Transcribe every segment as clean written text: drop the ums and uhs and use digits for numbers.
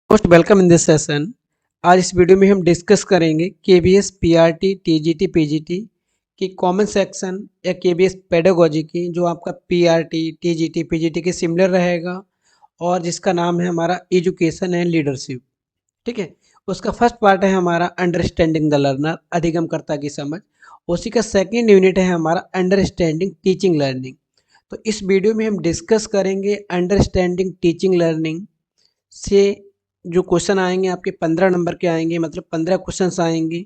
Most welcome in this session. आज इस video में हम डिस्कस करेंगे केबीएस पीआरटी टीजीटी पीजीटी की कॉमन सेक्शन या केबीएस पेडागोजी की जो आपका पीआरटी टीजीटी पीजीटी के सिमिलर रहेगा और जिसका नाम है हमारा एजुकेशन एंड लीडरशिप। ठीक है, उसका फर्स्ट पार्ट है हमारा अंडरस्टैंडिंग द लर्नर, अधिगमकर्ता की समझ। उसी का सेकेंड यूनिट है हमारा अंडरस्टैंडिंग टीचिंग लर्निंग। तो इस वीडियो में हम डिस्कस करेंगे अंडरस्टैंडिंग टीचिंग लर्निंग से जो क्वेश्चन आएंगे आपके 15 नंबर के आएंगे, मतलब 15 क्वेश्चंस आएंगे।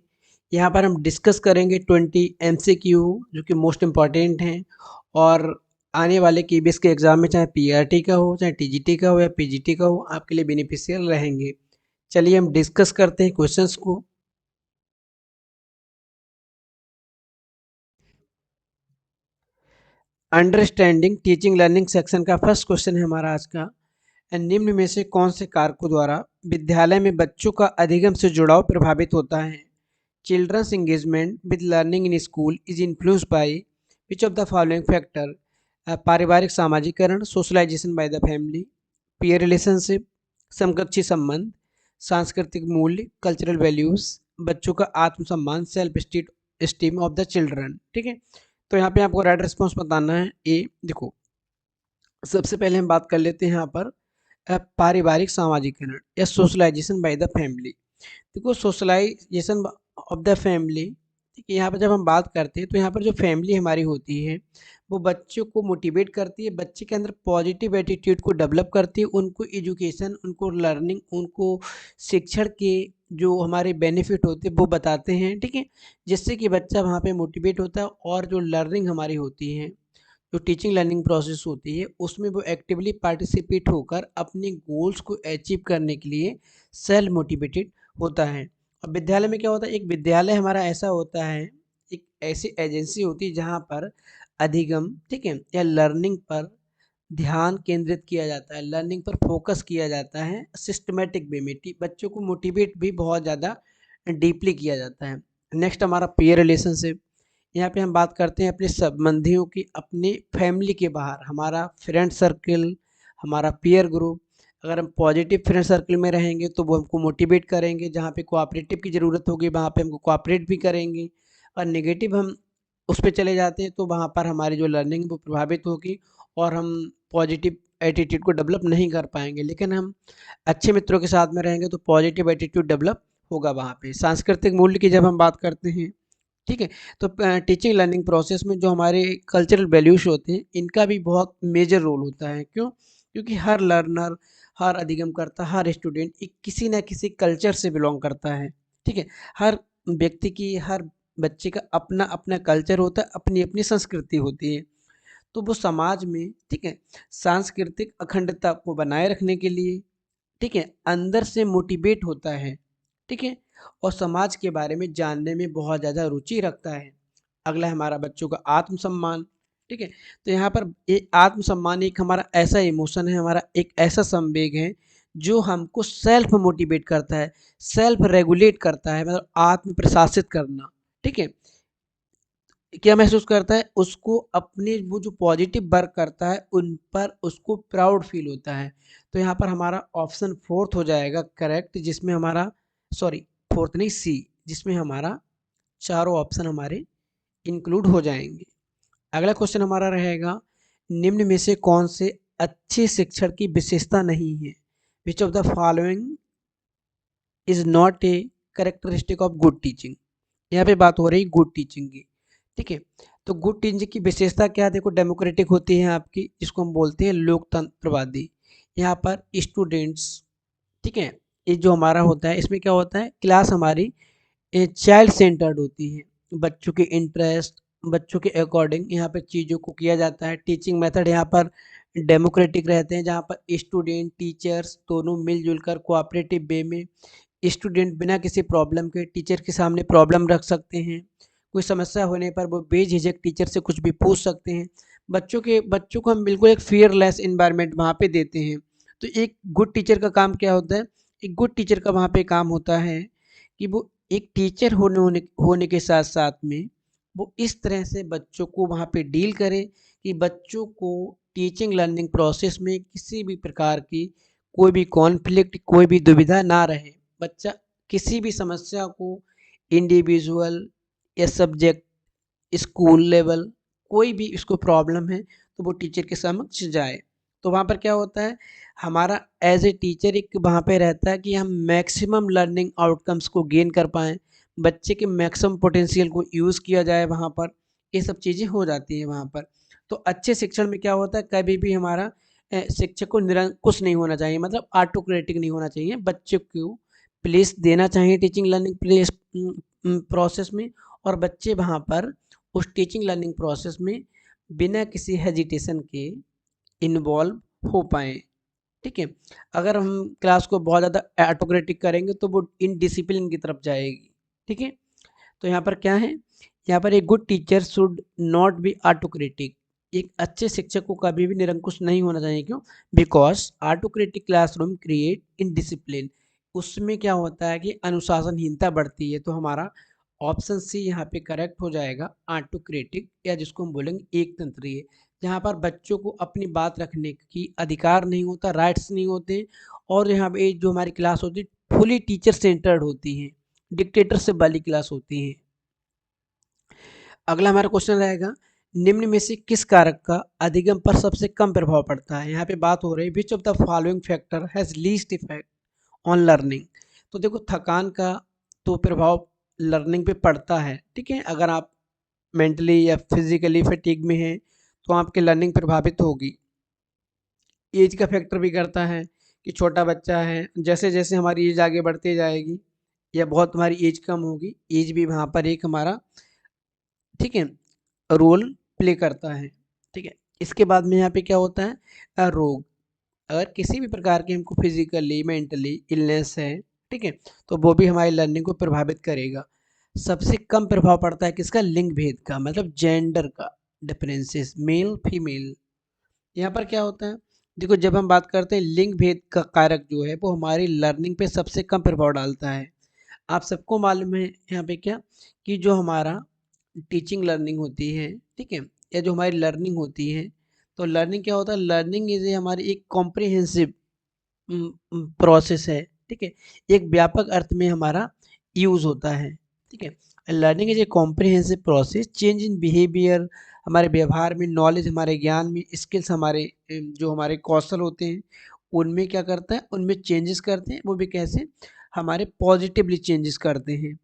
यहाँ पर हम डिस्कस करेंगे 20 एमसीक्यू जो कि मोस्ट इम्पॉर्टेंट हैं और आने वाले केबीएस के एग्जाम में चाहे पीआरटी का हो, चाहे टीजीटी का हो या पीजीटी का हो, आपके लिए बेनिफिशियल रहेंगे। चलिए हम डिस्कस करते हैं क्वेश्चंस को। अंडरस्टैंडिंग टीचिंग लर्निंग सेक्शन का फर्स्ट क्वेश्चन है हमारा आज का। निम्न में से कौन से कारकों द्वारा विद्यालय में बच्चों का अधिगम से जुड़ाव प्रभावित होता है? Children's engagement with learning in school is influenced by which of the following factor? पारिवारिक सामाजिकरण, socialization by the family, peer relationship, समकक्षी संबंध, सांस्कृतिक मूल्य, कल्चरल वैल्यूज, बच्चों का आत्मसम्मान, self esteem of the children. ठीक है, तो यहाँ पे आपको राइट रिस्पॉन्स बताना है ए। देखो, सबसे पहले हम बात कर लेते हैं यहाँ पर पारिवारिक सामाजिकरण या सोशलाइजेशन बाय द फैमिली। देखो, सोशलाइजेशन ऑफ द फैमिली, ठीक है, यहाँ पर जब हम बात करते हैं तो यहाँ पर जो फैमिली हमारी होती है वो बच्चों को मोटिवेट करती है, बच्चे के अंदर पॉजिटिव एटीट्यूड को डेवलप करती है, उनको एजुकेशन, उनको लर्निंग, उनको शिक्षण के जो हमारे बेनिफिट होते हैं वो बताते हैं। ठीक है, जिससे कि बच्चा वहाँ पे मोटिवेट होता है और जो लर्निंग हमारी होती है, जो टीचिंग लर्निंग प्रोसेस होती है, उसमें वो एक्टिवली पार्टिसिपेट होकर अपने गोल्स को अचीव करने के लिए सेल्फ मोटिवेटेड होता है। और विद्यालय में क्या होता है, एक विद्यालय हमारा ऐसा होता है, एक ऐसी एजेंसी होती है जहाँ पर अधिगम, ठीक है, या लर्निंग पर ध्यान केंद्रित किया जाता है, लर्निंग पर फोकस किया जाता है सिस्टमेटिक वे में, बच्चों को मोटिवेट भी बहुत ज़्यादा डीपली किया जाता है। नेक्स्ट हमारा पीयर रिलेशनशिप। यहाँ पे हम बात करते हैं अपने संबंधियों की, अपने फैमिली के बाहर हमारा फ्रेंड सर्कल, हमारा पीयर ग्रुप। अगर हम पॉजिटिव फ्रेंड सर्कल में रहेंगे तो वो हमको मोटिवेट करेंगे, जहाँ पे कोऑपरेटिव की ज़रूरत होगी वहाँ पे हमको कोऑपरेट भी करेंगे। और नेगेटिव हम उस पे चले जाते हैं तो वहाँ पर हमारी जो लर्निंग वो प्रभावित होगी और हम पॉजिटिव एटीट्यूड को डेवलप नहीं कर पाएंगे। लेकिन हम अच्छे मित्रों के साथ में रहेंगे तो पॉजिटिव एटीट्यूड डेवलप होगा वहाँ पे। सांस्कृतिक मूल्य की जब हम बात करते हैं, ठीक है, तो टीचिंग लर्निंग प्रोसेस में जो हमारे कल्चरल वैल्यूज होते हैं इनका भी बहुत मेजर रोल होता है। क्यों? क्योंकि हर लर्नर, हर अधिगमकर्ता, हर स्टूडेंट एक किसी ना किसी कल्चर से बिलोंग करता है। ठीक है, हर व्यक्ति की, हर बच्चे का अपना अपना कल्चर होता है, अपनी अपनी संस्कृति होती है। तो वो समाज में, ठीक है, सांस्कृतिक अखंडता को बनाए रखने के लिए, ठीक है, अंदर से मोटिवेट होता है। ठीक है, और समाज के बारे में जानने में बहुत ज़्यादा रुचि रखता है। अगला है हमारा बच्चों का आत्मसम्मान। ठीक है, तो यहाँ पर ये आत्मसम्मान एक हमारा ऐसा इमोशन है, हमारा एक ऐसा संवेग है जो हमको सेल्फ मोटिवेट करता है, सेल्फ रेगुलेट करता है, मतलब आत्म प्रशासित करना। ठीक है, क्या महसूस करता है, उसको अपने वो जो पॉजिटिव वर्क करता है उन पर उसको प्राउड फील होता है। तो यहाँ पर हमारा ऑप्शन फोर्थ हो जाएगा करेक्ट, जिसमें हमारा, सॉरी फोर्थ नहीं, सी, जिसमें हमारा चारों ऑप्शन हमारे इंक्लूड हो जाएंगे। अगला क्वेश्चन हमारा रहेगा, निम्न में से कौन से अच्छे शिक्षण की विशेषता नहीं है? विच of the following is not a characteristic of good teaching. यहाँ पे बात हो रही गुड टीचिंग की। ठीक है, तो गुड टीचिंग की विशेषता क्या है? देखो, डेमोक्रेटिक होती है आपकी, जिसको हम बोलते हैं लोकतंत्रवादी। यहाँ पर स्टूडेंट्स, ठीक है, ये जो हमारा होता है इसमें क्या होता है, क्लास हमारी चाइल्ड सेंटर्ड होती है, बच्चों के इंटरेस्ट, बच्चों के अकॉर्डिंग यहाँ पर चीज़ों को किया जाता है। टीचिंग मेथड यहाँ पर डेमोक्रेटिक रहते हैं, जहाँ पर स्टूडेंट टीचर्स दोनों मिलजुल कर कोऑपरेटिव वे में, स्टूडेंट बिना किसी प्रॉब्लम के टीचर के सामने प्रॉब्लम रख सकते हैं। कोई समस्या होने पर वो बेझिझक टीचर से कुछ भी पूछ सकते हैं। बच्चों को हम बिल्कुल एक फियरलेस इन्वायरमेंट वहाँ पे देते हैं। तो एक गुड टीचर का काम क्या होता है? एक गुड टीचर का वहाँ पे काम होता है कि वो एक टीचर होने के साथ साथ में वो इस तरह से बच्चों को वहाँ पे डील करे कि बच्चों को टीचिंग लर्निंग प्रोसेस में किसी भी प्रकार की कोई भी कॉन्फ्लिक्ट, कोई भी दुविधा ना रहे। बच्चा किसी भी समस्या को इंडिविजुअल या सब्जेक्ट, स्कूल लेवल, कोई भी इसको प्रॉब्लम है तो वो टीचर के समक्ष जाए। तो वहाँ पर क्या होता है, हमारा एज ए टीचर एक वहाँ पे रहता है कि हम मैक्सिमम लर्निंग आउटकम्स को गेन कर पाएँ, बच्चे के मैक्सिमम पोटेंशियल को यूज़ किया जाए वहाँ पर, ये सब चीज़ें हो जाती हैं वहाँ पर। तो अच्छे शिक्षण में क्या होता है, कभी भी हमारा शिक्षक को निरंकुश नहीं होना चाहिए, मतलब ऑटोक्रेटिक नहीं होना चाहिए। बच्चे को प्लेस देना चाहिए टीचिंग लर्निंग प्लेस प्रोसेस में, और बच्चे वहाँ पर उस टीचिंग लर्निंग प्रोसेस में बिना किसी हेजिटेशन के इन्वॉल्व हो पाएँ। ठीक है? अगर हम क्लास को बहुत ज़्यादा ऑटोक्रेटिक करेंगे तो वो इनडिसिप्लिन की तरफ जाएगी। ठीक है? तो यहाँ पर क्या है, यहाँ पर एक good teacher should not be autocratic. एक अच्छे शिक्षक को कभी भी निरंकुश नहीं होना चाहिए। क्यों? Because autocratic classroom create indiscipline. उसमें क्या होता है कि अनुशासनहीनता बढ़ती है। तो हमारा ऑप्शन सी यहाँ पे करेक्ट हो जाएगा, ऑटोक्रेटिक, या जिसको हम बोलेंगे एक तंत्रीय, जहाँ पर बच्चों को अपनी बात रखने की अधिकार नहीं होता, राइट्स नहीं होते, और यहाँ पे जो हमारी क्लास होती है फुली टीचर सेंटर्ड होती है, डिक्टेटरशिप वाली क्लास होती है। अगला हमारा क्वेश्चन रहेगा, निम्न में से किस कारक का अधिगम पर सबसे कम प्रभाव पड़ता है। यहाँ पे बात हो रही है विच of the following factor has least effect on learning. तो देखो, थकान का तो प्रभाव लर्निंग पे पड़ता है। ठीक है, अगर आप मेंटली या फिजिकली फटीग में हैं तो आपकी लर्निंग प्रभावित होगी। एज का फैक्टर भी करता है कि छोटा बच्चा है, जैसे जैसे हमारी एज आगे बढ़ती जाएगी या बहुत हमारी एज कम होगी, एज भी वहाँ पर एक हमारा, ठीक है, रोल प्ले करता है। ठीक है, इसके बाद में यहाँ पे क्या होता है, रोग। अगर किसी भी प्रकार की हमको फिजिकली मेंटली इलनेस है, ठीक है, तो वो भी हमारी लर्निंग को प्रभावित करेगा। सबसे कम प्रभाव पड़ता है किसका, लिंग भेद का, मतलब जेंडर का डिफरेंसेस, मेल फीमेल। यहाँ पर क्या होता है, देखो जब हम बात करते हैं लिंग भेद का कारक जो है वो हमारी लर्निंग पे सबसे कम प्रभाव डालता है। आप सबको मालूम है यहाँ पे क्या, कि जो हमारा टीचिंग लर्निंग होती है, ठीक है, या जो हमारी लर्निंग होती है, तो लर्निंग क्या होता है, लर्निंग इज हमारी एक कॉम्प्रिहेंसिव प्रोसेस है। ठीक है, एक व्यापक अर्थ में हमारा यूज़ होता है। ठीक है, learning is a comprehensive process, change in behaviour, हमारे व्यवहार में, नॉलेज हमारे ज्ञान में, स्किल्स हमारे जो हमारे कौशल होते हैं उनमें क्या करता है, उनमें चेंजेस करते हैं। वो भी कैसे, हमारे पॉजिटिवली चेंजेस करते हैं।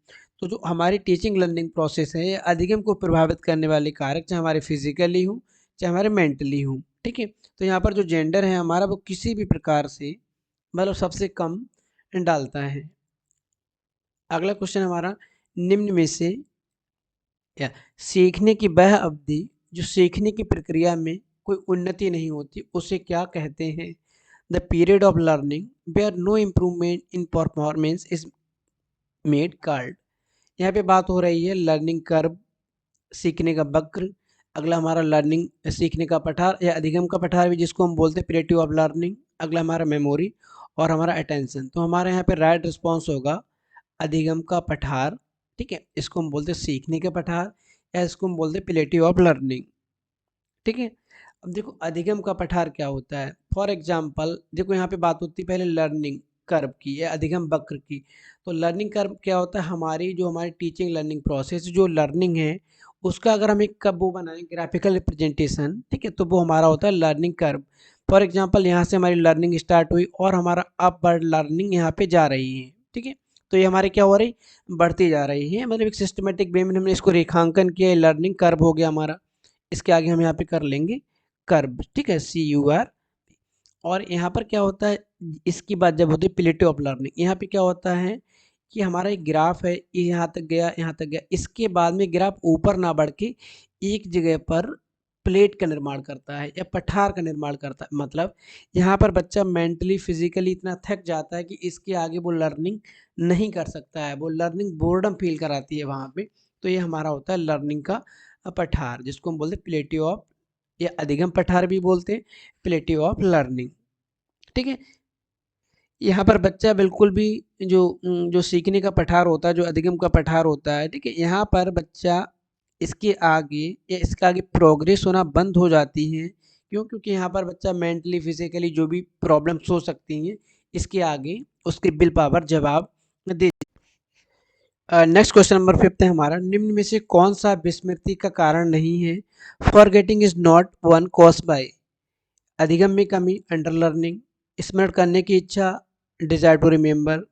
तो जो हमारी टीचिंग लर्निंग प्रोसेस है, ये अधिगम को प्रभावित करने वाले कारक, चाहे हमारे फिजिकली हों चाहे हमारे मेंटली हों। ठीक है, तो यहाँ पर जो जेंडर है हमारा, वो किसी भी प्रकार से मतलब सबसे कम डालता है। अगला क्वेश्चन हमारा, निम्न में से या सीखने की वह अवधि जो सीखने की प्रक्रिया में कोई उन्नति नहीं होती उसे क्या कहते हैं। The period of learning where no improvement in performance is made card. यहाँ पे बात हो रही है लर्निंग कर्व, सीखने का वक्र। अगला हमारा लर्निंग सीखने का पठार या अधिगम का पठार भी जिसको हम बोलते हैं पीरियड ऑफ लर्निंग। अगला हमारा मेमोरी और हमारा अटेंशन। तो हमारे यहाँ पे राइट रिस्पॉन्स होगा अधिगम का पठार। ठीक है, इसको हम बोलते हैं सीखने का पठार, या इसको हम बोलते हैं प्लेटिव ऑफ लर्निंग। ठीक है, अब देखो अधिगम का पठार क्या होता है। फॉर एग्जाम्पल देखो, यहाँ पे बात होती है पहले लर्निंग कर्व की या अधिगम वक्र की। तो लर्निंग कर्व क्या होता है, हमारी जो हमारी टीचिंग लर्निंग प्रोसेस जो लर्निंग है उसका अगर हम एक कब वो बनाएं ग्राफिकल रिप्रेजेंटेशन, ठीक है, तो वो हमारा होता है लर्निंग कर्व। फॉर एग्जाम्पल यहाँ से हमारी लर्निंग स्टार्ट हुई और हमारा अपवर्ड लर्निंग यहाँ पे जा रही है। ठीक है, तो ये हमारे क्या हो रही, बढ़ती जा रही है, मतलब एक सिस्टमेटिक वे में हमने इसको रेखांकन किया, लर्निंग कर्व हो गया हमारा। इसके आगे हम यहाँ पे कर लेंगे कर्व। ठीक है, CUR। और यहाँ पर क्या होता है, इसकी बात जब होती है प्लेटिव ऑफ लर्निंग, यहाँ पे क्या होता है कि हमारा एक ग्राफ है, ये यहाँ तक गया यहाँ तक गया, इसके बाद में ग्राफ ऊपर ना बढ़ के एक जगह पर प्लेट का निर्माण करता है या पठार का निर्माण करता है। मतलब यहाँ पर बच्चा मेंटली फिजिकली इतना थक जाता है कि इसके आगे वो लर्निंग नहीं कर सकता है, वो लर्निंग बोर्डम फील कराती है वहाँ पे। तो ये हमारा होता है लर्निंग का पठार, जिसको हम बोलते हैं प्लेटिव ऑफ, या अधिगम पठार भी बोलते हैं, प्लेटिव ऑफ लर्निंग। ठीक है, यहाँ पर बच्चा बिल्कुल भी जो सीखने का पठार होता है, जो अधिगम का पठार होता है, ठीक है, यहाँ पर बच्चा इसके आगे या इसके आगे प्रोग्रेस होना बंद हो जाती है। क्यों? क्योंकि यहाँ पर बच्चा मेंटली फिजिकली जो भी प्रॉब्लम्स हो सकती हैं इसके आगे उसकी विल पावर जवाब दे। नेक्स्ट क्वेश्चन नंबर 5 है हमारा, निम्न में से कौन सा विस्मृति का कारण नहीं है? Forgetting is not one cause by अधिगम में कमी, अंडर लर्निंग, स्मरण करने की इच्छा, desire to remember,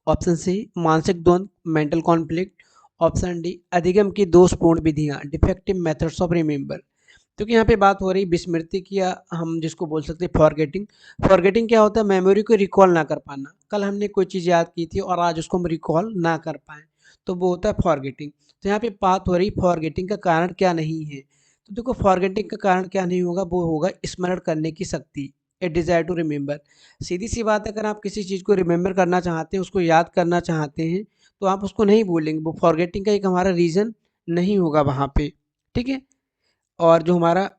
option C मानसिक द्वंद, मेंटल कॉन्फ्लिक्ट, ऑप्शन डी अधिगम की दोषपूर्ण विधियां, डिफेक्टिव मेथड्स ऑफ रिमेंबर। क्योंकि यहाँ पे बात हो रही विस्मृति की, या हम जिसको बोल सकते हैं फॉरगेटिंग। फॉरगेटिंग क्या होता है? मेमोरी को रिकॉल ना कर पाना। कल हमने कोई चीज़ याद की थी और आज उसको हम रिकॉल ना कर पाएँ, तो वो होता है फॉरगेटिंग। तो यहाँ पे बात हो रही फॉरगेटिंग का कारण क्या नहीं है? तो देखो फॉरगेटिंग का कारण क्या नहीं होगा, वो होगा स्मरण करने की शक्ति, ए डिज़ायर टू रिमेंबर। सीधी सी बात है, अगर आप किसी चीज़ को रिमेंबर करना चाहते हैं, उसको याद करना चाहते हैं, तो आप उसको नहीं भूलेंगे। वो फॉरगेटिंग का एक हमारा रीज़न नहीं होगा वहाँ पे, ठीक है? और जो हमारा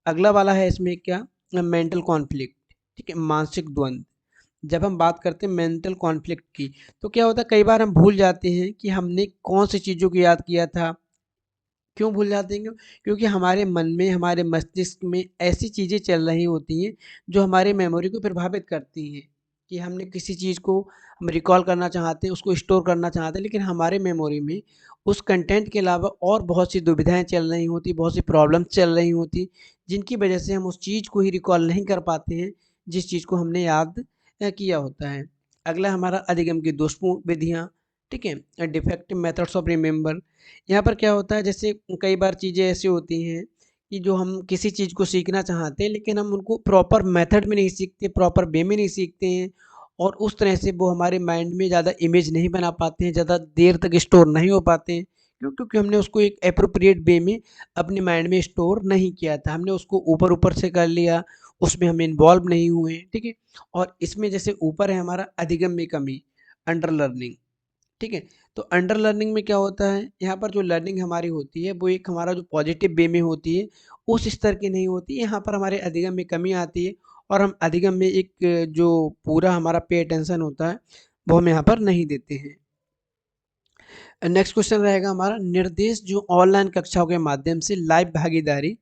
अगला वाला है इसमें क्या, मेंटल कॉन्फ्लिक्ट, ठीक है, मानसिक द्वंद। जब हम बात करते हैं मेंटल कॉन्फ्लिक्ट की, तो क्या होता है कई बार हम भूल जाते हैं कि हमने कौन सी चीज़ों को याद किया था। क्यों भूल जाते हैं? क्योंकि हमारे मन में, हमारे मस्तिष्क में ऐसी चीज़ें चल रही होती हैं जो हमारे मेमोरी को प्रभावित करती हैं, कि हमने किसी चीज़ को हम रिकॉल करना चाहते हैं, उसको स्टोर करना चाहते हैं, लेकिन हमारे मेमोरी में उस कंटेंट के अलावा और बहुत सी दुविधाएं चल रही होती, बहुत सी प्रॉब्लम्स चल रही होती, जिनकी वजह से हम उस चीज़ को ही रिकॉल नहीं कर पाते हैं जिस चीज़ को हमने याद किया होता है। अगला हमारा अधिगम की दोषपूर्ण विधियाँ, ठीक है, डिफेक्टिव मेथड्स ऑफ रिमेंबर। यहाँ पर क्या होता है, जैसे कई बार चीज़ें ऐसी होती हैं कि जो हम किसी चीज़ को सीखना चाहते हैं, लेकिन हम उनको प्रॉपर मेथड में नहीं सीखते, प्रॉपर वे में नहीं सीखते हैं, और उस तरह से वो हमारे माइंड में ज़्यादा इमेज नहीं बना पाते हैं, ज़्यादा देर तक स्टोर नहीं हो पाते हैं। क्यों? क्योंकि हमने उसको एक एप्रोप्रिएट वे में अपने माइंड में स्टोर नहीं किया था, हमने उसको ऊपर ऊपर से कर लिया, उसमें हम इन्वॉल्व नहीं हुए, ठीक है। और इसमें जैसे ऊपर है हमारा अधिगम में कमी, अंडर लर्निंग, ठीक है। तो अंडर लर्निंग में क्या होता है, यहाँ पर जो लर्निंग हमारी होती है वो एक हमारा जो पॉजिटिव वे में होती है, उस स्तर की नहीं होती। यहाँ पर हमारे अधिगम में कमी आती है, और हम अधिगम में एक जो पूरा हमारा पे अटेंशन होता है वो हम यहाँ पर नहीं देते हैं। नेक्स्ट क्वेश्चन रहेगा हमारा, निर्देश जो ऑनलाइन कक्षाओं के माध्यम से लाइव भागीदारी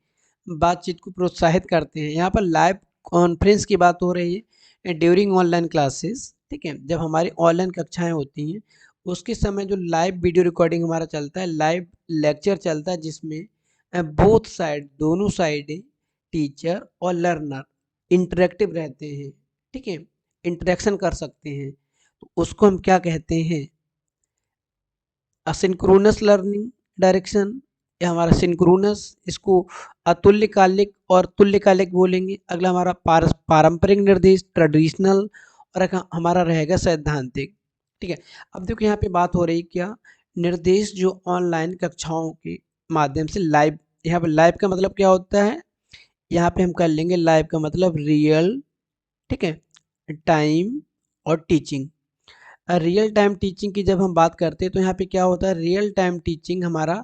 बातचीत को प्रोत्साहित करते हैं। यहाँ पर लाइव कॉन्फ्रेंस की बात हो रही है ड्यूरिंग ऑनलाइन क्लासेस, ठीक है। जब हमारी ऑनलाइन कक्षाएं होती हैं उसके समय जो लाइव वीडियो रिकॉर्डिंग हमारा चलता है, लाइव लेक्चर चलता है, जिसमें बोथ साइड, दोनों साइड, टीचर और लर्नर इंटरेक्टिव रहते हैं, ठीक है, इंटरेक्शन कर सकते हैं, तो उसको हम क्या कहते हैं? असिंक्रोनस लर्निंग डायरेक्शन, या हमारा सिंक्रोनस, इसको अतुल्यकालिक और तुल्यकालिक बोलेंगे। अगला हमारा पारंपरिक निर्देश, ट्रेडिशनल, और एक हमारा रहेगा सैद्धांतिक, ठीक है। अब देखो यहाँ पे बात हो रही क्या, निर्देश जो ऑनलाइन कक्षाओं के माध्यम से लाइव, यहाँ पे लाइव का मतलब क्या होता है, यहाँ पे हम कर लेंगे लाइव का मतलब रियल, ठीक है, टाइम और टीचिंग। रियल टाइम टीचिंग की जब हम बात करते हैं तो यहाँ पे क्या होता है, रियल टाइम टीचिंग हमारा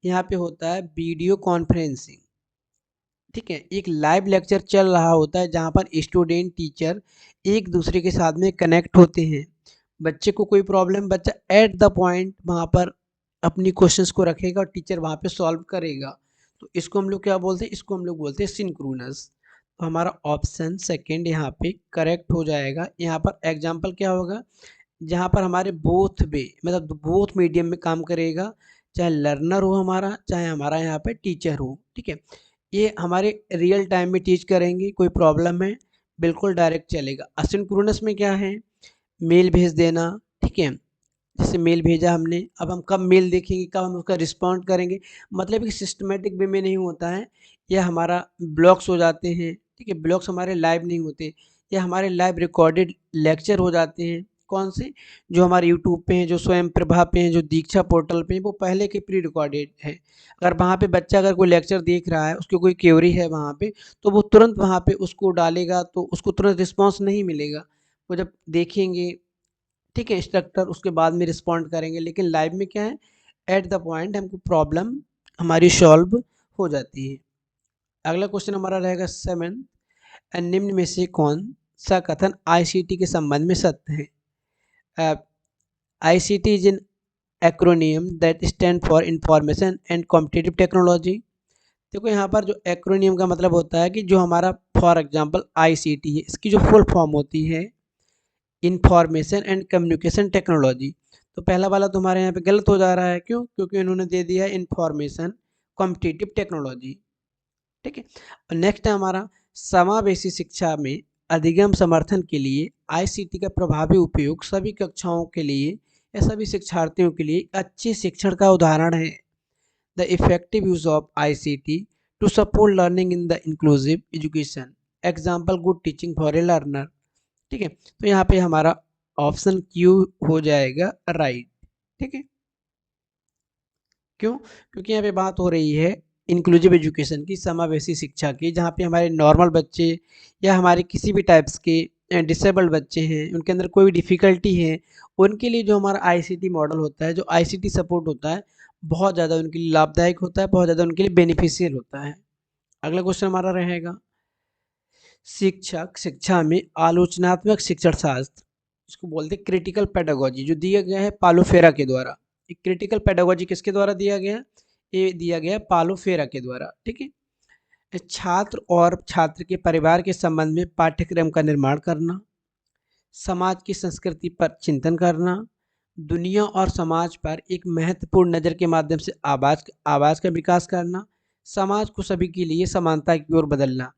यहाँ पे होता है वीडियो कॉन्फ्रेंसिंग, ठीक है। एक लाइव लेक्चर चल रहा होता है जहाँ पर स्टूडेंट टीचर एक दूसरे के साथ में कनेक्ट होते हैं। बच्चे को कोई प्रॉब्लम, बच्चा एट द पॉइंट वहाँ पर अपनी क्वेश्चंस को रखेगा और टीचर वहाँ पे सॉल्व करेगा। तो इसको हम लोग क्या बोलते हैं? इसको हम लोग बोलते हैं सिंक्रोनस। तो हमारा ऑप्शन सेकंड यहाँ पे करेक्ट हो जाएगा। यहाँ पर एग्जाम्पल क्या होगा, जहाँ पर हमारे बोथ वे, मतलब बोथ मीडियम में काम करेगा, चाहे लर्नर हो हमारा, चाहे हमारा यहाँ पे टीचर हो, ठीक है। ये हमारे रियल टाइम में टीच करेंगे, कोई प्रॉब्लम है बिल्कुल डायरेक्ट चलेगा। असिंक्रोनस में क्या है, मेल भेज देना, ठीक है, जैसे मेल भेजा हमने, अब हम कब मेल देखेंगे, कब हम उसका रिस्पॉन्ड करेंगे, मतलब कि सिस्टमेटिक वे में नहीं होता है। या हमारा ब्लॉक्स हो जाते हैं, ठीक है, ब्लॉक्स हमारे लाइव नहीं होते, या हमारे लाइव रिकॉर्डेड लेक्चर हो जाते हैं। कौन से? जो हमारे यूट्यूब पे हैं, जो स्वयं प्रभा पे हैं, जो दीक्षा पोर्टल पे हैं, वो पहले के प्री रिकॉर्डेड है। अगर वहाँ पे बच्चा अगर कोई लेक्चर देख रहा है, उसकी कोई क्वेरी है वहाँ पे, तो वो तुरंत वहाँ पे उसको डालेगा, तो उसको तुरंत रिस्पॉन्स नहीं मिलेगा। वो जब देखेंगे, ठीक है, इंस्ट्रक्टर, उसके बाद में रिस्पॉन्ड करेंगे। लेकिन लाइव में क्या है, एट द पॉइंट हमको प्रॉब्लम हमारी सॉल्व हो जाती है। अगला क्वेश्चन हमारा रहेगा 7, निम्न में से कौन सा कथन आईसीटी के संबंध में सत्य है? ICT is an acromion that stand for information and competitive technology. देखो यहाँ पर जो एक्रोनियम का मतलब होता है कि जो हमारा फॉर एग्जांपल आईसीटी है, इसकी जो फुल फॉर्म होती है इंफॉर्मेशन एंड कम्युनिकेशन टेक्नोलॉजी। तो पहला वाला तुम्हारे यहाँ पे गलत हो जा रहा है, क्यों? क्योंकि इन्होंने दे दिया है इंफॉर्मेशन कॉम्पिटिटिव टेक्नोलॉजी। ठीक है। और नेक्स्ट है हमारा समावेशी शिक्षा में अधिगम समर्थन के लिए आईसीटी का प्रभावी उपयोग सभी कक्षाओं के लिए या सभी शिक्षार्थियों के लिए अच्छे शिक्षण का उदाहरण है। The effective use of ICT to support learning in the inclusive education, example good teaching for a learner. ठीक है, तो यहाँ पे हमारा ऑप्शन क्यू हो जाएगा राइट। ठीक है, क्यों? क्योंकि यहाँ पे बात हो रही है इंक्लूसिव एजुकेशन की, समावेशी शिक्षा की, जहाँ पे हमारे नॉर्मल बच्चे या हमारे किसी भी टाइप्स के डिसेबल्ड बच्चे हैं, उनके अंदर कोई डिफ़िकल्टी है, उनके लिए जो हमारा आईसीटी मॉडल होता है, जो आईसीटी सपोर्ट होता है, बहुत ज़्यादा उनके लिए लाभदायक होता है, बहुत ज़्यादा उनके लिए बेनिफिशियल होता है। अगला क्वेश्चन हमारा रहेगा शिक्षक शिक्षा में आलोचनात्मक शिक्षण शास्त्र, इसको बोलते हैं क्रिटिकल पेडागोजी, जो दिया गया है पालो फेरा के द्वारा। क्रिटिकल पेडागोजी किसके द्वारा दिया गया? ये दिया गया पालो फेरा के द्वारा। ठीक है। छात्र और छात्र के परिवार के संबंध में पाठ्यक्रम का निर्माण करना, समाज की संस्कृति पर चिंतन करना, दुनिया और समाज पर एक महत्वपूर्ण नज़र के माध्यम से आवाज़ का विकास करना, समाज को सभी के लिए समानता की ओर बदलना।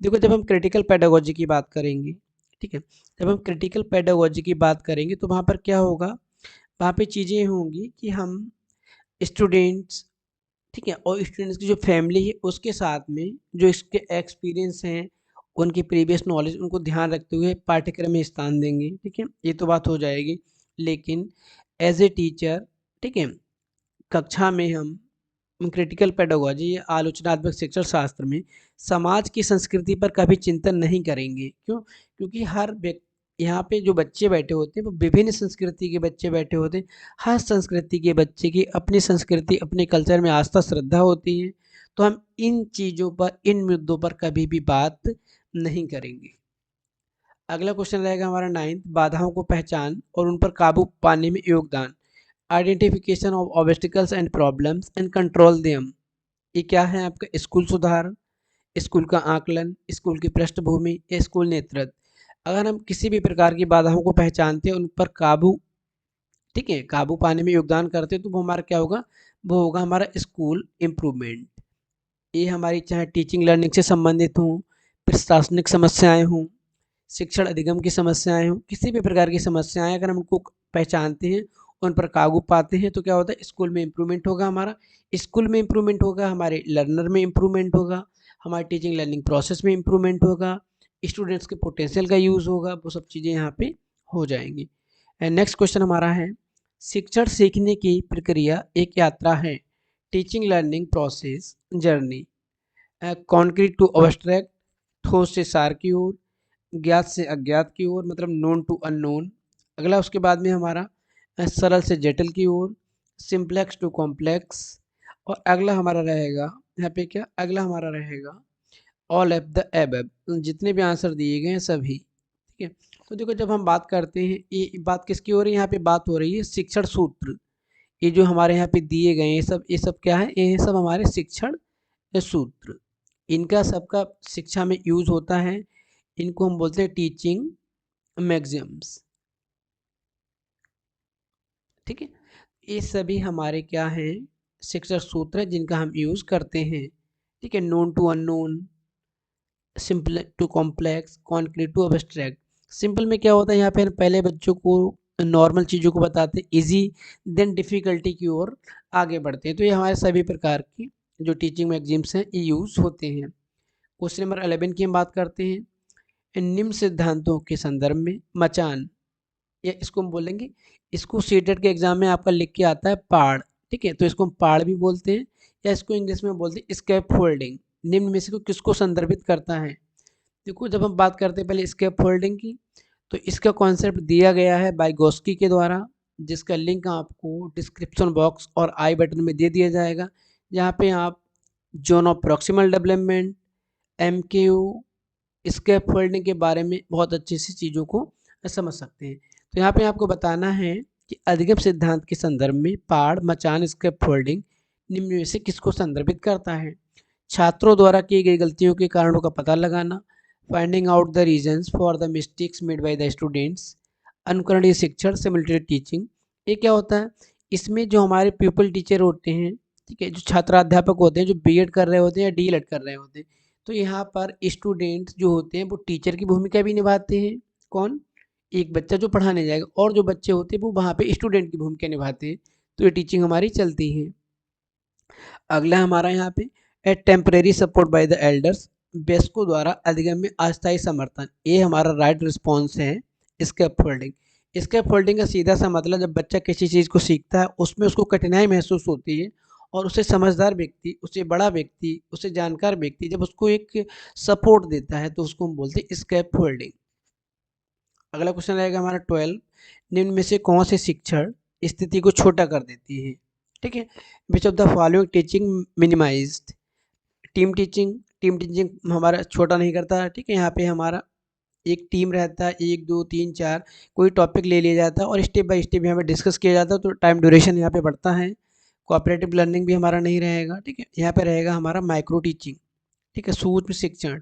देखो जब हम क्रिटिकल पेडागोजी की बात करेंगे, ठीक है, जब हम क्रिटिकल पेडागोजी की बात करेंगे तो वहाँ पर क्या होगा, वहाँ पे चीज़ें होंगी कि हम स्टूडेंट्स, ठीक है, और स्टूडेंट्स की जो फैमिली है उसके साथ में जो इसके एक्सपीरियंस हैं, उनकी प्रीवियस नॉलेज, उनको ध्यान रखते हुए पाठ्यक्रम में स्थान देंगे। ठीक है, ये तो बात हो जाएगी। लेकिन एज ए टीचर, ठीक है, कक्षा में हम क्रिटिकल पेडागोजी या आलोचनात्मक शिक्षण शास्त्र में समाज की संस्कृति पर कभी चिंतन नहीं करेंगे। क्यों? क्योंकि हर व्यक्ति, यहाँ पे जो बच्चे बैठे होते हैं वो विभिन्न संस्कृति के बच्चे बैठे होते हैं। हर संस्कृति के बच्चे की अपनी संस्कृति, अपने कल्चर में आस्था श्रद्धा होती है। तो हम इन चीज़ों पर, इन मुद्दों पर कभी भी बात नहीं करेंगे। अगला क्वेश्चन रहेगा हमारा 9th, बाधाओं को पहचान और उन पर काबू पाने में योगदान, identification of obstacles and problems and control them. ये क्या है आपका? स्कूल सुधार, स्कूल का आकलन, स्कूल की पृष्ठभूमि या स्कूल नेतृत्व। अगर हम किसी भी प्रकार की बाधाओं को पहचानते हैं, उन पर काबू, ठीक है, काबू पाने में योगदान करते हैं, तो वो हमारा क्या होगा? वो होगा हमारा स्कूल इम्प्रूवमेंट। ये हमारी चाहे टीचिंग लर्निंग से संबंधित हों, प्रशासनिक समस्याएं हों, शिक्षण अधिगम की समस्याएं हों, किसी भी प्रकार की समस्याएं अगर हम उनको पहचानते हैं, उन पर काबू पाते हैं, तो क्या होता है? स्कूल में इम्प्रूवमेंट होगा हमारा, स्कूल में इम्प्रूवमेंट होगा, हमारे लर्नर में इम्प्रूवमेंट होगा, हमारी टीचिंग लर्निंग प्रोसेस में इम्प्रूवमेंट होगा, स्टूडेंट्स के पोटेंशियल का यूज़ होगा, वो सब चीज़ें यहाँ पे हो जाएंगी। एंड नेक्स्ट क्वेश्चन हमारा है शिक्षण सीखने की प्रक्रिया एक यात्रा है, teaching learning process journey, concrete to abstract, ठोस से सार की ओर, ज्ञात से अज्ञात की ओर, मतलब नोन टू अननोन। अगला उसके बाद में हमारा सरल से जटिल की ओर, सिंप्लेक्स टू कॉम्प्लेक्स। और अगला हमारा रहेगा यहाँ पे क्या, अगला हमारा रहेगा ऑल ऑफ द एबव, जितने भी आंसर दिए गए हैं सभी। ठीक है, तो देखो जब हम बात करते हैं, ये बात किसकी हो रही है? यहाँ पे बात हो रही है शिक्षण सूत्र। ये जो हमारे यहाँ पे दिए गए हैं ये सब क्या है? ये सब हमारे शिक्षण सूत्र, इनका सबका शिक्षा में यूज होता है। इनको हम बोलते हैं टीचिंग मैक्सिम्स। ठीक है, ये सभी हमारे क्या हैं? शिक्षण सूत्र है जिनका हम यूज करते हैं। ठीक है, known to unknown, simple to complex, concrete to abstract. Simple में क्या होता है? यहाँ पे पहले बच्चों को नॉर्मल चीज़ों को बताते हैं, इजी देन डिफ़िकल्टी की ओर आगे बढ़ते हैं। तो ये हमारे सभी प्रकार की जो टीचिंग मैगजीम्स हैं ये यूज़ होते हैं। क्वेश्चन नंबर 11 की हम बात करते हैं, निम्न सिद्धांतों के संदर्भ में मचान, या इसको हम बोलेंगे, इसको सीटेट के एग्जाम में आपका लिख के आता है पाड़। ठीक है, तो इसको हम पाड़ भी बोलते हैं, या इसको इंग्लिश में बोलते हैं स्कैप फोल्डिंग। निम्न में से को किसको संदर्भित करता है? देखो जब हम बात करते हैं पहले स्कैप फोल्डिंग की, तो इसका कॉन्सेप्ट दिया गया है वाइगोस्की के द्वारा, जिसका लिंक आपको डिस्क्रिप्शन बॉक्स और आई बटन में दे दिया जाएगा, जहाँ पे आप जोन ऑफ प्रॉक्सिमल डेवलपमेंट, एमकेयू, स्कैप फोल्डिंग के बारे में बहुत अच्छी सी चीज़ों को समझ सकते हैं। तो यहाँ पे आपको बताना है कि अधिगम सिद्धांत के संदर्भ में पाड़, मचान, स्कैप फोल्डिंग निम्न में से किसको संदर्भित करता है? छात्रों द्वारा की गई गलतियों के कारणों का पता लगाना, finding out the reasons for the mistakes made by the students, अनुकरणीय शिक्षण सिमुलेटेड टीचिंग। ये क्या होता है, इसमें जो हमारे प्यूपल टीचर होते हैं, ठीक है, जो छात्राध्यापक होते हैं, जो बीएड कर रहे होते हैं या डीएलएड कर रहे होते हैं, तो यहाँ पर स्टूडेंट्स जो होते हैं वो टीचर की भूमिका भी निभाते हैं। कौन? एक बच्चा जो पढ़ाने जाएगा, और जो बच्चे होते हैं वो वहाँ पे स्टूडेंट की भूमिका निभाते हैं। तो ये टीचिंग हमारी चलती है। अगला हमारा यहाँ पे a temporary support by the elders, वयस्कों द्वारा अधिगम में अस्थायी समर्थन। ये हमारा राइट रिस्पॉन्स है स्कैफोल्डिंग। स्कैफोल्डिंग का सीधा सा मतलब, जब बच्चा किसी चीज़ को सीखता है उसमें उसको कठिनाई महसूस होती है, और उसे समझदार व्यक्ति, उसे बड़ा व्यक्ति, उसे जानकार व्यक्ति जब उसको एक सपोर्ट देता है तो उसको हम बोलते हैं स्कैफोल्डिंग। अगला क्वेश्चन रहेगा हमारा 12, निम्न में से कौन सी शिक्षण स्थिति को छोटा कर देती है? ठीक है, विच of the following teaching minimised. Team teaching हमारा छोटा नहीं करता है। ठीक है, यहाँ पे हमारा एक टीम रहता है, 1 2 3 4, कोई टॉपिक ले लिया जाता है और स्टेप बाय स्टेप यहाँ पे डिस्कस किया जाता है, तो टाइम ड्यूरेशन यहाँ पे बढ़ता है। कोऑपरेटिव लर्निंग भी हमारा नहीं रहेगा। ठीक है, यहाँ पे रहेगा हमारा माइक्रो टीचिंग। ठीक है, सूक्ष्म शिक्षण।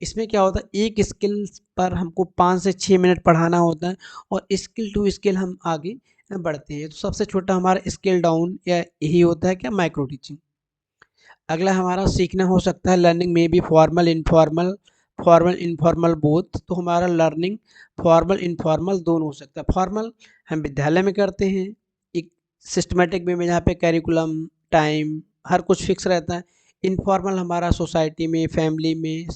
इसमें क्या होता है, एक स्किल पर हमको 5 से 6 मिनट पढ़ाना होता है, और स्किल टू स्किल हम आगे बढ़ते हैं। तो सबसे छोटा हमारा स्किल डाउन या यही होता है क्या, माइक्रो टीचिंग। अगला हमारा सीखना हो सकता है लर्निंग में भी formal informal, formal informal both. तो हमारा लर्निंग फॉर्मल इनफॉर्मल दोनों हो सकता है। फॉर्मल हम विद्यालय में करते हैं एक सिस्टमेटिक वे में, जहाँ पे करिकुलम, टाइम, हर कुछ फिक्स रहता है। इनफॉर्मल हमारा सोसाइटी में, फैमिली में,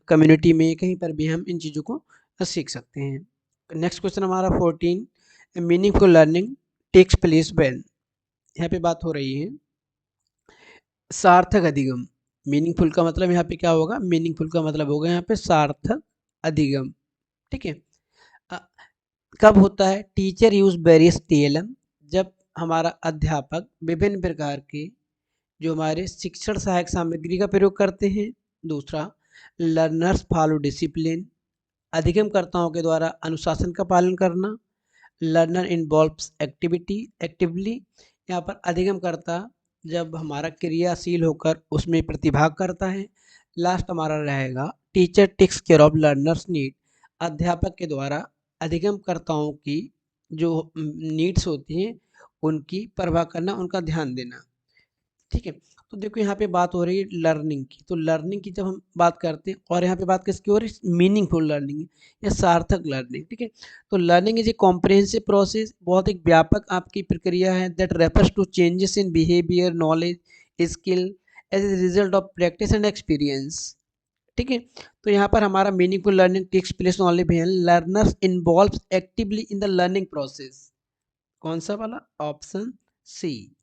कम्युनिटी में, कहीं पर भी हम इन चीज़ों को सीख सकते हैं। नेक्स्ट क्वेश्चन हमारा 14, meaningful learning takes place when. यहाँ पे बात हो रही है सार्थक अधिगम। मीनिंगफुल का मतलब यहाँ पे क्या होगा, मीनिंगफुल का मतलब होगा यहाँ पे सार्थक अधिगम। ठीक है, अ, कब होता है, टीचर यूज वेरियस टीएलएम, जब हमारा अध्यापक विभिन्न प्रकार के जो हमारे शिक्षण सहायक सामग्री का प्रयोग करते हैं। दूसरा, लर्नर्स फॉलो डिसिप्लिन, अधिगमकर्ताओं के द्वारा अनुशासन का पालन करना। लर्नर इन्वॉल्व्स एक्टिविटी एक्टिवली, यहाँ पर अधिगमकर्ता जब हमारा क्रियाशील होकर उसमें प्रतिभाग करता है। लास्ट हमारा रहेगा teacher takes care of learners need, अध्यापक के द्वारा अधिगमकर्ताओं की जो नीड्स होती हैं उनकी परवाह करना, उनका ध्यान देना। ठीक है, तो देखो यहाँ पे बात हो रही है लर्निंग की। तो लर्निंग की जब हम बात करते हैं, और यहाँ पे बात किसकी हो रही है, मीनिंगफुल लर्निंग या सार्थक लर्निंग। ठीक है, तो learning is a comprehensive process, बहुत एक व्यापक आपकी प्रक्रिया है, that refers to changes in behaviour, knowledge, skill as a result of practice and experience. ठीक है, तो यहाँ पर हमारा meaningful learning takes place only when learners involves actively in the learning process. कौन सा वाला, ऑप्शन सी।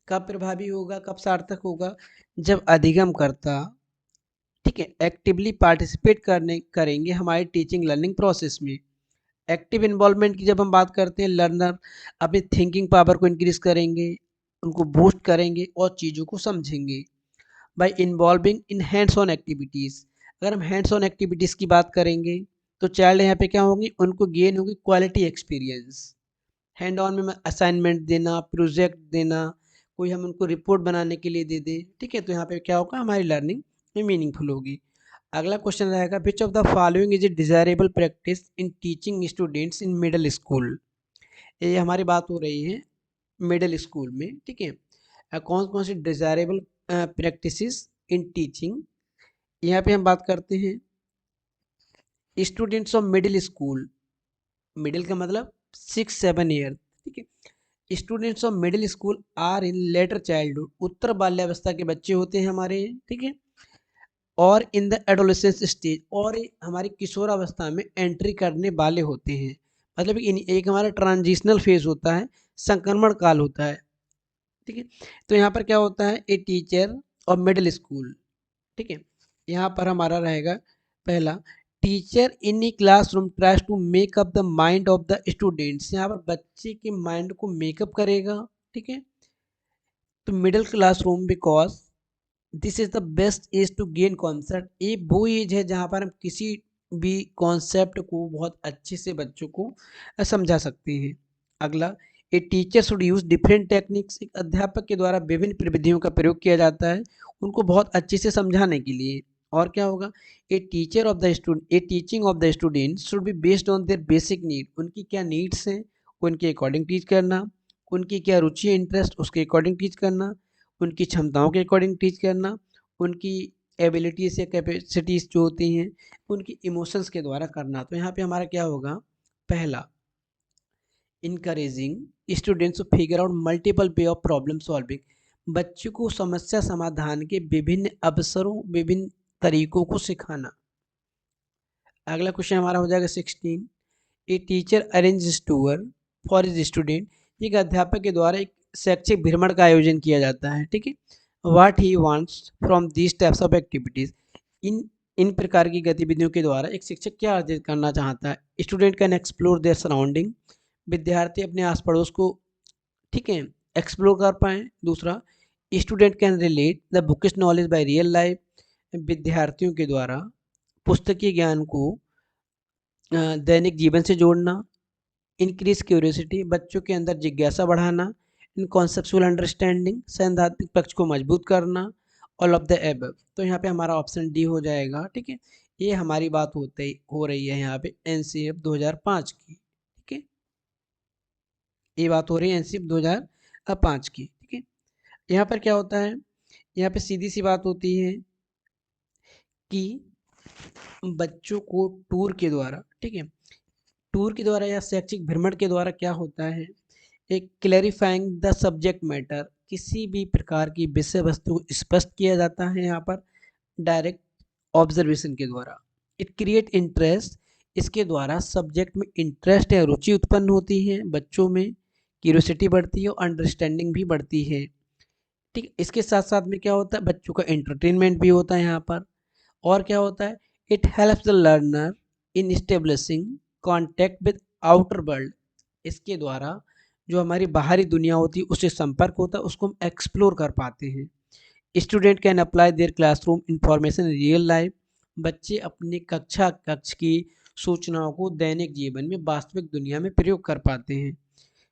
कब प्रभावी होगा, कब सार्थक होगा, जब अधिगम करता, ठीक है, एक्टिवली पार्टिसिपेट करेंगे हमारी टीचिंग लर्निंग प्रोसेस में। एक्टिव इन्वॉल्वमेंट की जब हम बात करते हैं, लर्नर अपनी थिंकिंग पावर को इंक्रीज करेंगे, उनको बूस्ट करेंगे और चीज़ों को समझेंगे bye involving in hands on activities. अगर हम हैंड्स ऑन एक्टिविटीज़ की बात करेंगे तो चाइल्ड यहाँ पे क्या होंगी, उनको गेन होगी क्वालिटी एक्सपीरियंस। हैंड ऑन में असाइनमेंट देना, प्रोजेक्ट देना, कोई हम उनको रिपोर्ट बनाने के लिए दे दें। ठीक है, तो यहाँ पे क्या होगा, हमारी लर्निंग में मीनिंगफुल होगी। अगला क्वेश्चन रहेगा, विच of the following is a desirable practice in teaching students in middle school. ये हमारी बात हो रही है मिडिल स्कूल में। ठीक है, कौन कौन सी डिजायरेबल प्रैक्टिसेस इन टीचिंग, यहाँ पे हम बात करते हैं students of middle school. Middle का मतलब 6-7 ईयर। ठीक है, students of middle school are in later childhood, उत्तर बाल्यावस्था के बच्चे होते हैं हमारे। ठीक है, और इन द एडोलेसेंस स्टेज, और हमारी किशोरावस्था में एंट्री करने वाले होते हैं। मतलब एक हमारा ट्रांजिशनल फेज होता है, संक्रमण काल होता है। ठीक है, तो यहाँ पर क्या होता है, ए टीचर और मिडिल स्कूल। ठीक है, यहाँ पर हमारा रहेगा पहला, teacher in the classroom tries to make up the mind of the students, यहाँ पर बच्चे के माइंड को मेकअप करेगा। ठीक है, तो middle classroom because this is the best age to gain concept, ये वो एज है जहाँ पर हम किसी भी कॉन्सेप्ट को बहुत अच्छे से बच्चों को समझा सकते हैं। अगला, a teacher should use different techniques, एक अध्यापक के द्वारा विभिन्न प्रविधियों का प्रयोग किया जाता है उनको बहुत अच्छे से समझाने के लिए। और क्या होगा, a teacher of the student, A teaching of the student should be based on their basic need, उनकी क्या नीड्स हैं उनके अकॉर्डिंग टीच करना, उनकी क्या रुचि है इंटरेस्ट उसके अकॉर्डिंग टीच करना, उनकी क्षमताओं के अकॉर्डिंग टीच करना, उनकी एबिलिटीज़ या कैपेसिटीज़ जो होती हैं उनकी इमोशंस के द्वारा करना। तो यहाँ पे हमारा क्या होगा, पहला, encouraging students to figure out multiple way of problem solving, बच्चों को समस्या समाधान के विभिन्न अवसरों विभिन्न तरीकों को सिखाना। अगला क्वेश्चन हमारा हो जाएगा 16, a teacher arrange tour for is student, एक अध्यापक के द्वारा एक शैक्षिक भ्रमण का आयोजन किया जाता है, ठीक है। What he wants from these types of activities, इन इन प्रकार की गतिविधियों के द्वारा एक शिक्षक क्या अर्जित करना चाहता है। Student can explore their surrounding, विद्यार्थी अपने आस पड़ोस को, ठीक है, एक्सप्लोर कर पाएँ। दूसरा, student can relate the bookish knowledge by real life, विद्यार्थियों के द्वारा पुस्तकीय ज्ञान को दैनिक जीवन से जोड़ना। इंक्रीज क्यूरियोसिटी, बच्चों के अंदर जिज्ञासा बढ़ाना। इन कॉन्सेप्चुअल अंडरस्टैंडिंग, सैद्धांतिक पक्ष को मजबूत करना। ऑल ऑफ द एबव, तो यहाँ पे हमारा ऑप्शन डी हो जाएगा, ठीक है। ये हमारी बात हो रही है यहाँ पे एनसीएफ 2005 की, ठीक है। ये बात हो रही है एनसीएफ 2005 की, ठीक है। यहाँ पर क्या होता है, यहाँ पे सीधी सी बात होती है कि बच्चों को टूर के द्वारा, ठीक है, टूर के द्वारा या शैक्षिक भ्रमण के द्वारा क्या होता है, एक क्लैरिफाइंग द सब्जेक्ट मैटर, किसी भी प्रकार की विषय वस्तु को स्पष्ट किया जाता है यहाँ पर डायरेक्ट ऑब्जर्वेशन के द्वारा। इट क्रिएट इंटरेस्ट, इसके द्वारा सब्जेक्ट में इंटरेस्ट या रुचि उत्पन्न होती है, बच्चों में क्यूरियोसिटी बढ़ती है और अंडरस्टैंडिंग भी बढ़ती है, ठीक। इसके साथ साथ में क्या होता है, बच्चों का एंटरटेनमेंट भी होता है यहाँ पर। और क्या होता है, it helps the learner in establishing contact with outer world, इसके द्वारा जो हमारी बाहरी दुनिया होती है उससे संपर्क होता है, उसको हम एक्सप्लोर कर पाते हैं। Student can apply their classroom information in real life, बच्चे अपनी कक्ष की सूचनाओं को दैनिक जीवन में वास्तविक दुनिया में प्रयोग कर पाते हैं।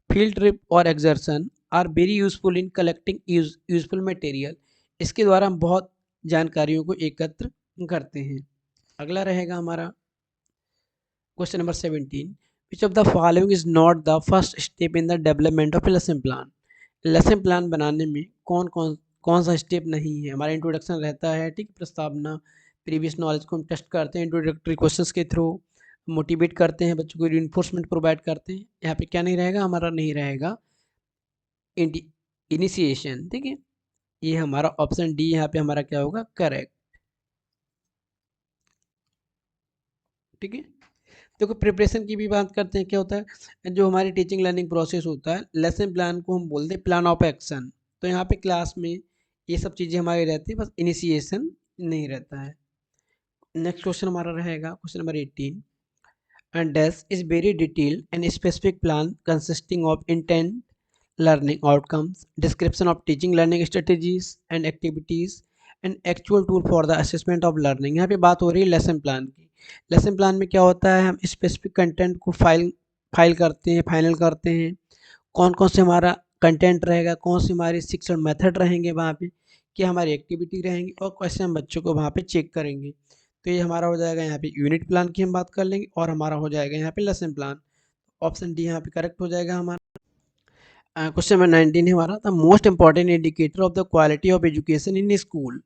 फील्ड ट्रिप और excursion are very useful in collecting useful material, इसके द्वारा हम बहुत जानकारियों को एकत्र करते हैं। अगला रहेगा हमारा question number 17, which of the following is not the first step in the development of A lesson plan, lesson plan बनाने में कौन सा स्टेप नहीं है। हमारा इंट्रोडक्शन रहता है, ठीक, प्रस्तावना, प्रीवियस नॉलेज को हम टेस्ट करते हैं इंट्रोडक्टरी क्वेश्चंस के थ्रू, मोटिवेट करते हैं बच्चों को, रिइंफोर्समेंट प्रोवाइड करते हैं। यहाँ पे क्या नहीं रहेगा, हमारा नहीं रहेगा इनिशिएशन, ठीक है। ये हमारा ऑप्शन डी यहाँ पे हमारा क्या होगा, करेक्ट, ठीक है। देखो प्रिपरेशन की भी बात करते हैं, क्या होता है जो हमारी टीचिंग लर्निंग प्रोसेस होता है, लेसन प्लान को हम बोलते हैं प्लान ऑफ एक्शन। तो यहाँ पे क्लास में ये सब चीज़ें हमारी रहती है, बस इनिशिएशन नहीं रहता है। नेक्स्ट क्वेश्चन हमारा रहेगा question number 18, and DES is very detailed and specific plan consisting of intent, learning outcomes, description of teaching learning strategies and activities, and actual tool for the assessment of learning। यहाँ पे बात हो रही है lesson plan की। Lesson plan में क्या होता है, हम स्पेसिफिक कंटेंट को फाइल करते हैं, फाइनल करते हैं, कौन कौन से हमारा कंटेंट रहेगा, कौन सी हमारी शिक्षण मेथड रहेंगे वहाँ पे, क्या हमारी एक्टिविटी रहेंगी और कैसे हम बच्चों को वहाँ पे चेक करेंगे। तो ये हमारा हो जाएगा यहाँ पे यूनिट प्लान की हम बात कर लेंगे और हमारा हो जाएगा यहाँ पे लेसन प्लान। ऑप्शन डी यहाँ पे करेक्ट हो जाएगा हमारा। क्वेश्चन नंबर 19 है हमारा, the most important indicator of the quality of education in school,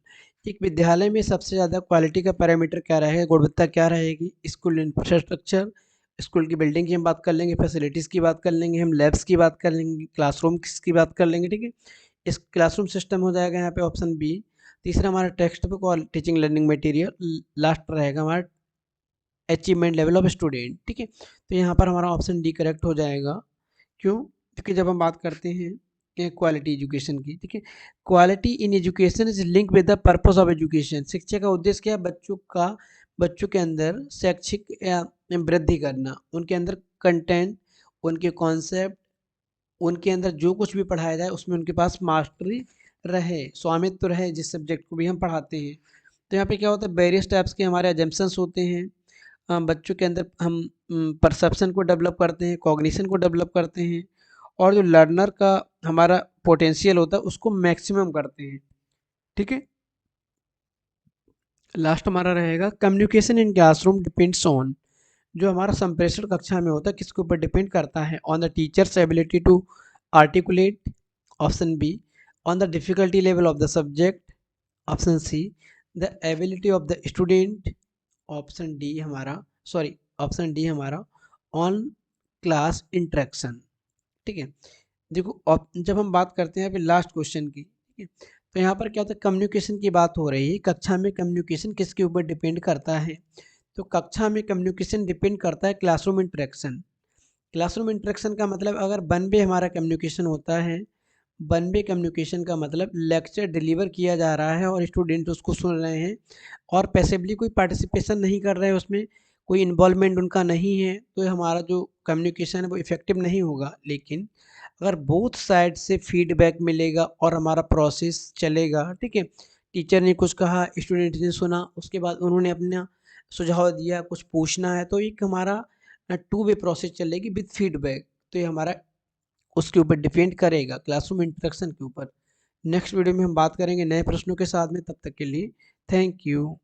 एक विद्यालय में सबसे ज़्यादा क्वालिटी का पैरामीटर क्या रहेगा, गुणवत्ता क्या रहेगी। स्कूल इंफ्रास्ट्रक्चर, स्कूल की बिल्डिंग की हम बात कर लेंगे, फैसिलिटीज़ की बात कर लेंगे, हम लैब्स की बात कर लेंगे, क्लासरूम की बात कर लेंगे, ठीक है। इस क्लासरूम सिस्टम हो जाएगा यहाँ पे ऑप्शन बी। तीसरा हमारा टेक्स्ट बुक और टीचिंग लर्निंग मटेरियल, लास्ट रहेगा हमारा अचीवमेंट लेवल ऑफ स्टूडेंट, ठीक है। तो यहाँ पर हमारा ऑप्शन डी करेक्ट हो जाएगा। क्यों, क्योंकि जब हम बात करते हैं क्वालिटी एजुकेशन की, ठीक है, quality in education is link with the purpose of education, शिक्षा का उद्देश्य क्या है, बच्चों के अंदर शैक्षिक वृद्धि करना, उनके अंदर कंटेंट, उनके कॉन्सेप्ट, उनके अंदर जो कुछ भी पढ़ाया जाए उसमें उनके पास मास्टरी रहे, स्वामित्व रहे, जिस सब्जेक्ट को भी हम पढ़ाते हैं। तो यहाँ पे क्या होता है, वेरियस टाइप्स के हमारे एजम्पशंस होते हैं, बच्चों के अंदर हम परसेप्शन को डेवलप करते हैं, कॉग्निशन को डेवलप करते हैं और जो लर्नर का हमारा पोटेंशियल होता है उसको मैक्सिमम करते हैं। ठीक है, लास्ट हमारा रहेगा communication in classroom depends on. जो हमारा संप्रेषण कक्षा में होता है किसके ऊपर डिपेंड करता है? On the teacher's ability to articulate, option B on the difficulty level of the subject, option C the ability of the student, option D हमारा सॉरी ऑप्शन डी हमारा ऑन क्लास इंटरेक्शन। ठीक है, देखो जब हम बात करते हैं अभी लास्ट क्वेश्चन की, ठीक है, तो यहाँ पर क्या होता है, कम्युनिकेशन की बात हो रही है। कक्षा में कम्युनिकेशन किसके ऊपर डिपेंड करता है? तो कक्षा में कम्युनिकेशन डिपेंड करता है क्लासरूम इंटरेक्शन। क्लासरूम इंटरेक्शन का मतलब अगर वन वे हमारा कम्युनिकेशन होता है, वन वे कम्युनिकेशन का मतलब लेक्चर डिलीवर किया जा रहा है और स्टूडेंट उसको सुन रहे हैं और पैसिवली कोई पार्टिसिपेशन नहीं कर रहे हैं, उसमें कोई इन्वॉल्वमेंट उनका नहीं है, तो हमारा जो कम्युनिकेशन है वो इफ़ेक्टिव नहीं होगा। लेकिन अगर बोथ साइड से फीडबैक मिलेगा और हमारा प्रोसेस चलेगा, ठीक है, टीचर ने कुछ कहा, स्टूडेंट ने सुना, उसके बाद उन्होंने अपना सुझाव दिया, कुछ पूछना है, तो एक हमारा टू वे प्रोसेस चलेगी विद फीडबैक। तो ये हमारा उसके ऊपर डिपेंड करेगा, क्लासरूम इंटरेक्शन के ऊपर। नेक्स्ट वीडियो में हम बात करेंगे नए प्रश्नों के साथ में, तब तक के लिए थैंक यू।